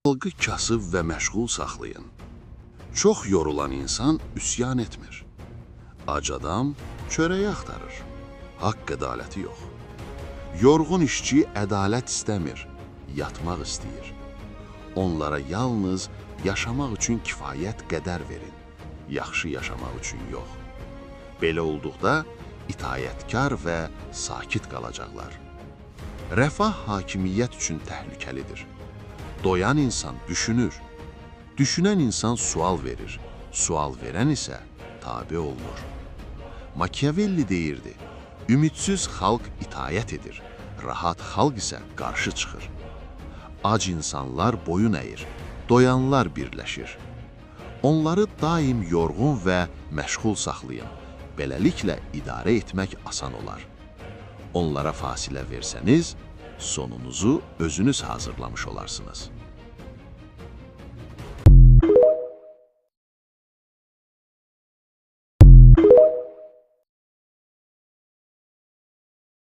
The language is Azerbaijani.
Xalqı kasıb və məşğul saxlayın. Çox yorulan insan üsyan etmir. Ac adam çörəyi axtarır. Haqq ədaləti yox. Yorğun işçi ədalət istəmir, yatmaq istəyir. Onlara yalnız yaşamaq üçün kifayət qədər verin, yaxşı yaşamaq üçün yox. Belə olduqda itayətkar və sakit qalacaqlar. Rəfah hakimiyyət üçün təhlükəlidir. Doyan insan düşünür. Düşünən insan sual verir. Sual verən isə tabe olunur. Machiavelli deyirdi, ümidsiz xalq itayət edir, rahat xalq isə qarşı çıxır. Ac insanlar boyun əyir, doyanlar birləşir. Onları daim yorğun və məşğul saxlayın. Beləliklə idarə etmək asan olar. Onlara fasilə versəniz, sonunuzu özünüz hazırlamış olarsınız.